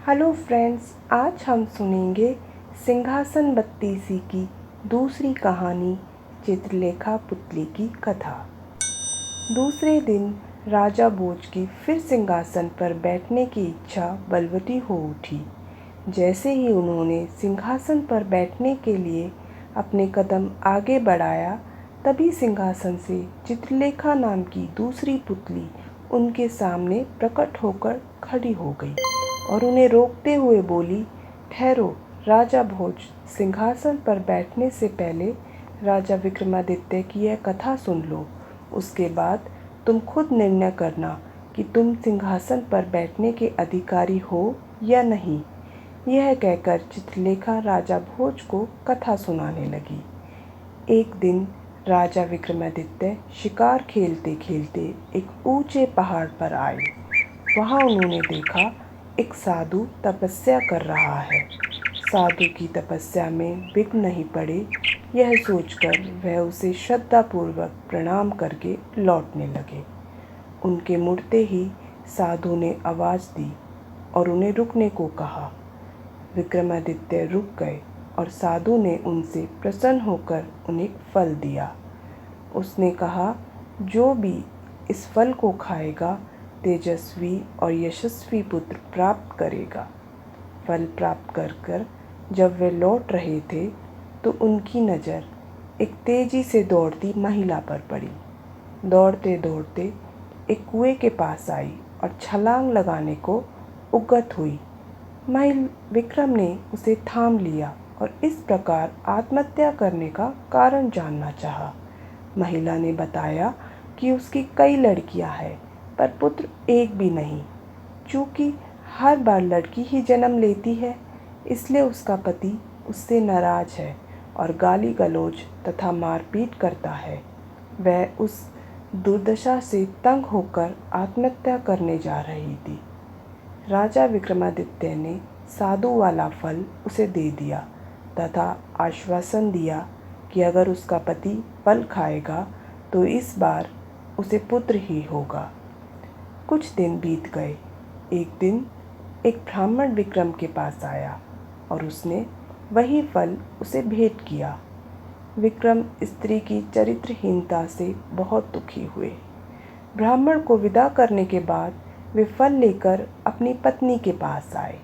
Hello friends, आज हम सुनेंगे सिंहासन बत्तीसी की दूसरी कहानी चित्रलेखा पुतली की कथा। दूसरे दिन राजा भोज की फिर सिंहासन पर बैठने की इच्छा बलवती हो उठी। जैसे ही उन्होंने सिंहासन पर बैठने के लिए अपने कदम आगे बढ़ाया, तभी सिंहासन से चित्रलेखा नाम की दूसरी पुतली उनके सामने प्रकट होकर खड़ी हो गई और उन्हें रोकते हुए बोली, ठहरो राजा भोज, सिंहासन पर बैठने से पहले राजा विक्रमादित्य की यह कथा सुन लो। उसके बाद तुम खुद निर्णय करना कि तुम सिंहासन पर बैठने के अधिकारी हो या नहीं। यह कहकर चित्रलेखा राजा भोज को कथा सुनाने लगी। एक दिन राजा विक्रमादित्य शिकार खेलते खेलते एक ऊंचे पहाड़ पर आए। वहां उन्होंने देखा एक साधु तपस्या कर रहा है। साधु की तपस्या में विघ्न नहीं पड़े, यह सोचकर वह उसे श्रद्धापूर्वक प्रणाम करके लौटने लगे। उनके मुड़ते ही साधु ने आवाज़ दी और उन्हें रुकने को कहा। विक्रमादित्य रुक गए और साधु ने उनसे प्रसन्न होकर उन्हें फल दिया। उसने कहा, जो भी इस फल को खाएगा तेजस्वी और यशस्वी पुत्र प्राप्त करेगा। फल प्राप्त कर जब वे लौट रहे थे तो उनकी नज़र एक तेजी से दौड़ती महिला पर पड़ी। दौड़ते दौड़ते एक कुएं के पास आई और छलांग लगाने को उद्यत हुई। विक्रम ने उसे थाम लिया और इस प्रकार आत्महत्या करने का कारण जानना चाहा। महिला ने बताया कि उसकी कई लड़कियां हैं, पर पुत्र एक भी नहीं। चूँकि हर बार लड़की ही जन्म लेती है, इसलिए उसका पति उससे नाराज है और गाली गलौज तथा मारपीट करता है। वह उस दुर्दशा से तंग होकर आत्महत्या करने जा रही थी। राजा विक्रमादित्य ने साधु वाला फल उसे दे दिया तथा आश्वासन दिया कि अगर उसका पति फल खाएगा तो इस बार उसे पुत्र ही होगा। कुछ दिन बीत गए। एक दिन एक ब्राह्मण विक्रम के पास आया और उसने वही फल उसे भेंट किया। विक्रम स्त्री की चरित्रहीनता से बहुत दुखी हुए। ब्राह्मण को विदा करने के बाद वे फल लेकर अपनी पत्नी के पास आए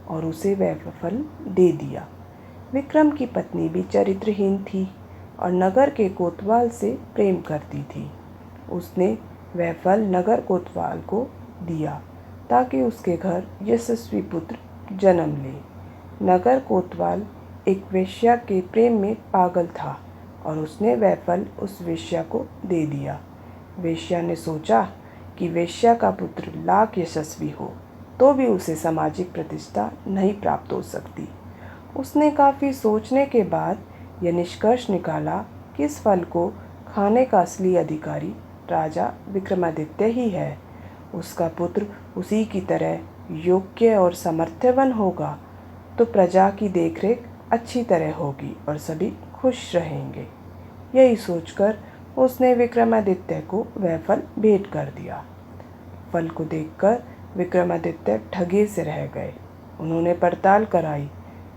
और उसे वह फल दे दिया। विक्रम की पत्नी भी चरित्रहीन थी और नगर के कोतवाल से प्रेम करती थी। उसने वह फल नगर कोतवाल को दिया ताकि उसके घर यशस्वी पुत्र जन्म ले। नगर कोतवाल एक वेश्या के प्रेम में पागल था और उसने वह फल उस वेश्या को दे दिया। वेश्या ने सोचा कि वेश्या का पुत्र लाख यशस्वी हो तो भी उसे सामाजिक प्रतिष्ठा नहीं प्राप्त हो सकती। उसने काफ़ी सोचने के बाद यह निष्कर्ष निकाला कि इस फल को खाने का असली अधिकारी राजा विक्रमादित्य ही है। उसका पुत्र उसी की तरह योग्य और सामर्थ्यवान होगा तो प्रजा की देखरेख अच्छी तरह होगी और सभी खुश रहेंगे। यही सोचकर उसने विक्रमादित्य को वह फल भेंट कर दिया। फल को देखकर विक्रमादित्य ठगे से रह गए। उन्होंने पड़ताल कराई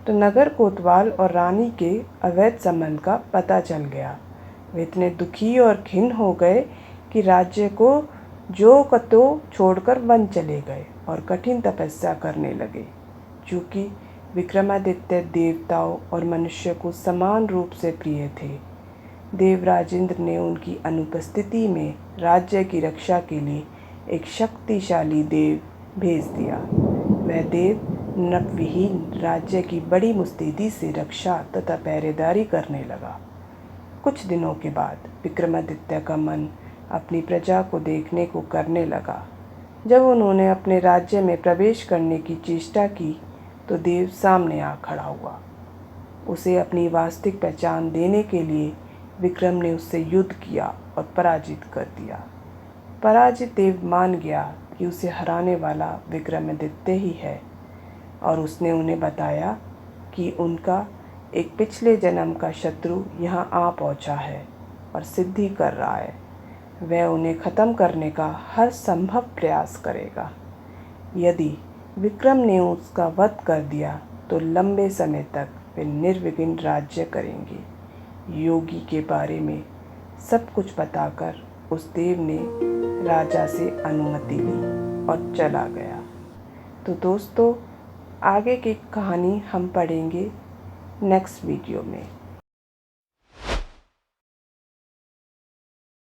तो नगर कोतवाल और रानी के अवैध संबंध का पता चल गया। वे इतने दुखी और खिन्न हो गए कि राज्य को जो कतो छोड़कर वन चले गए और कठिन तपस्या करने लगे। चूँकि विक्रमादित्य देवताओं और मनुष्य को समान रूप से प्रिय थे, देवराज इंद्र ने उनकी अनुपस्थिति में राज्य की रक्षा के लिए एक शक्तिशाली देव भेज दिया। वह देव नृपविहीन राज्य की बड़ी मुस्तैदी से रक्षा तथा पहरेदारी करने लगा। कुछ दिनों के बाद विक्रमादित्य का मन अपनी प्रजा को देखने को करने लगा। जब उन्होंने अपने राज्य में प्रवेश करने की चेष्टा की तो देव सामने आ खड़ा हुआ। उसे अपनी वास्तविक पहचान देने के लिए विक्रम ने उससे युद्ध किया और पराजित कर दिया। पराजित देव मान गया कि उसे हराने वाला विक्रमादित्य ही है और उसने उन्हें बताया कि उनका एक पिछले जन्म का शत्रु यहाँ आ पहुँचा है और सिद्धि कर रहा है। वह उन्हें ख़त्म करने का हर संभव प्रयास करेगा। यदि विक्रम ने उसका वध कर दिया तो लंबे समय तक वे निर्विघ्न राज्य करेंगे। योगी के बारे में सब कुछ बताकर उस देव ने राजा से अनुमति ली और चला गया। तो दोस्तों, आगे की कहानी हम पढ़ेंगे नेक्स्ट वीडियो में।